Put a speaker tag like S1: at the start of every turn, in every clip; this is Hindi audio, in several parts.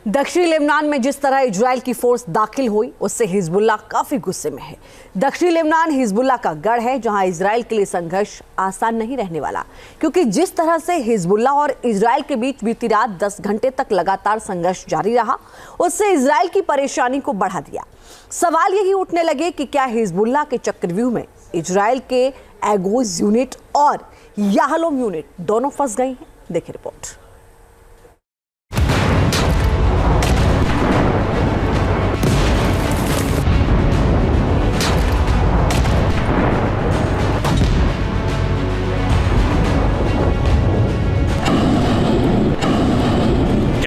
S1: दक्षिणी लेबनान में जिस तरह इजराइल की फोर्स दाखिल हुई उससे हिजबुल्लाह काफी गुस्से में है। दक्षिणी लेबनान हिजबुल्लाह का गढ़ है, जहां इजराइल के लिए संघर्ष आसान नहीं रहने वाला, क्योंकि जिस तरह से हिजबुल्लाह और इजराइल के बीच बीती रात 10 घंटे तक लगातार संघर्ष जारी रहा, उससे इजराइल की परेशानी को बढ़ा दिया। सवाल यही उठने लगे कि क्या हिजबुल्लाह के चक्रव्यूह में इजराइल के एगोज यूनिट और याहलोम यूनिट दोनों फंस गए हैं। देखिए रिपोर्ट।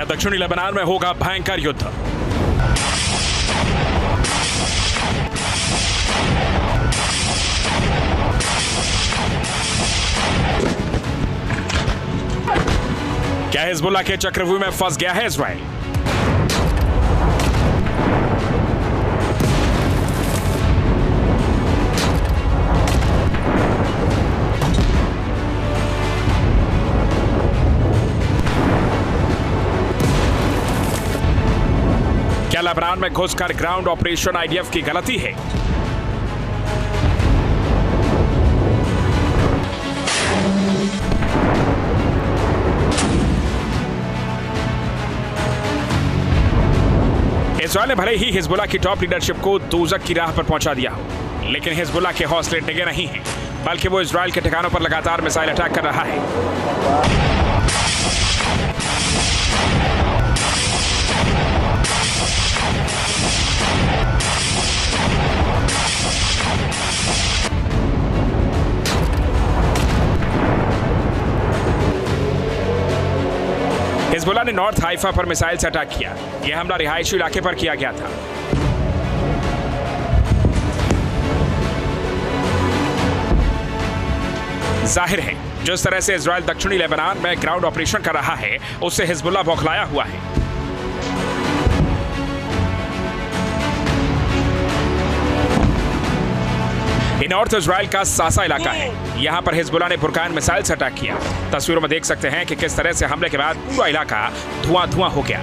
S2: दक्षिणी लेबनान में होगा भयंकर युद्ध। क्या हिजबुल्लाह के चक्रव्यूह में फंस गया है इजराइल? क्या लेबनान में घुसकर ग्राउंड ऑपरेशन आईडीएफ की गलती है? इजराइल ने भले ही हिजबुल्लाह की टॉप लीडरशिप को दोज़ख की राह पर पहुंचा दिया हो, लेकिन हिजबुल्लाह के हौसले टिके नहीं हैं, बल्कि वो इजराइल के ठिकानों पर लगातार मिसाइल अटैक कर रहा है। हिजबुल्लाह ने नॉर्थ हाइफा पर मिसाइल से अटैक किया। यह हमला रिहायशी इलाके पर किया गया था। जाहिर है, जिस तरह से इजराइल दक्षिणी लेबनान में ग्राउंड ऑपरेशन कर रहा है, उससे हिजबुल्लाह बौखलाया हुआ है। ये नॉर्थ इजराइल का सासा इलाका है। यहां पर हिजबुल्लाह ने बुरकान मिसाइल से अटैक किया। तस्वीरों में देख सकते हैं कि किस तरह से हमले के बाद पूरा इलाका धुआं-धुआं हो गया।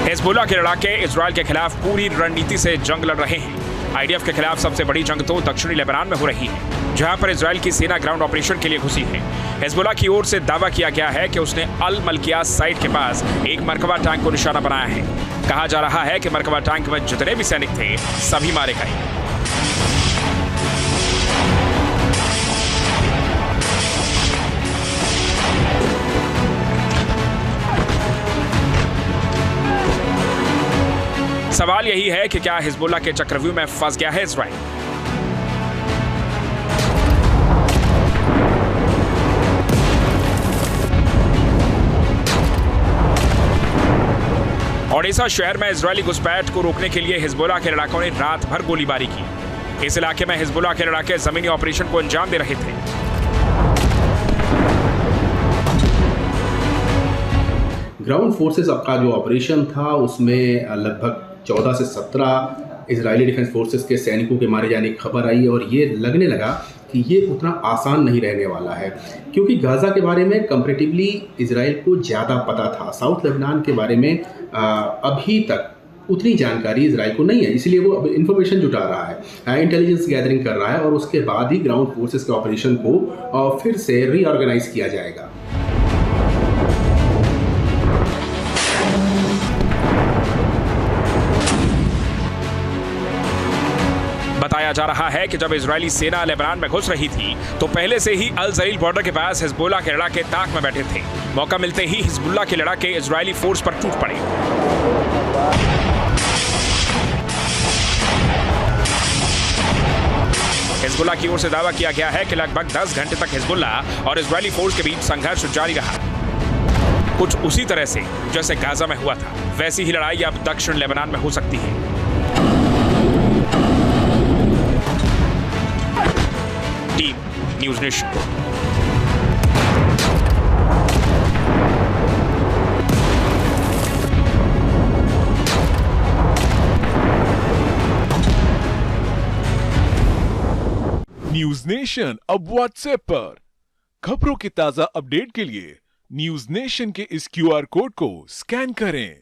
S2: हिजबुल्लाह के लड़ाके इजराइल के खिलाफ पूरी रणनीति से जंग लड़ रहे हैं। आईडीएफ के खिलाफ सबसे बड़ी जंग तो दक्षिणी लेबनान में हो रही है, जहां पर इजराइल की सेना ग्राउंड ऑपरेशन के लिए घुसी है। हिजबुल्लाह की ओर से दावा किया गया है कि उसने अल मलकिया साइट के पास एक मरकबा टैंक को निशाना बनाया है। कहा जा रहा है कि मरकबा टैंक में जितने भी सैनिक थे, सभी मारे गए। सवाल यही है कि क्या हिजबुल्लाह के चक्रव्यूह में फंस गया है इजराइल? ओडेसा शहर में इजरायली घुसपैठ को रोकने के लिए हिजबुल्लाह के लड़ाकों ने रात भर गोलीबारी की। इस इलाके में हिजबुल्लाह के लड़ाके जमीनी ऑपरेशन को अंजाम दे रहे थे।
S3: ग्राउंड फोर्सेस का जो ऑपरेशन था, उसमें लगभग 14 से 17 इजरायली डिफेंस फोर्सेस के सैनिकों के मारे जाने की खबर आई, और ये लगने लगा कि ये उतना आसान नहीं रहने वाला है, क्योंकि गाज़ा के बारे में कंपैरेटिवली इजराइल को ज़्यादा पता था। साउथ लेबनान के बारे में अभी तक उतनी जानकारी इजराइल को नहीं है, इसलिए वो अब इन्फॉर्मेशन जुटा रहा है, इंटेलिजेंस गैदरिंग कर रहा है, और उसके बाद ही ग्राउंड फोर्सेस के ऑपरेशन को फिर से रीऑर्गेनाइज किया जाएगा।
S2: बताया जा रहा है कि जब इजरायली सेना लेबनान में घुस रही थी, तो पहले से ही अल जलील बॉर्डर के पास हिजबुल्लाह के लड़ाके ताक में बैठे थे। मौका मिलते ही हिजबुल्लाह के लड़ाके इजरायली फोर्स पर टूट पड़े। हिजबुल्लाह की ओर से दावा किया गया है कि लगभग 10 घंटे तक हिजबुल्लाह और इजरायली फोर्स के बीच संघर्ष जारी रहा। कुछ उसी तरह से जैसे गाजा में हुआ था, वैसी ही लड़ाई अब दक्षिण लेबनान में हो सकती है। Team news nation.
S4: News nation अब व्हाट्सएप पर। खबरों के ताजा अपडेट के लिए न्यूज नेशन के इस क्यूआर कोड को स्कैन करें।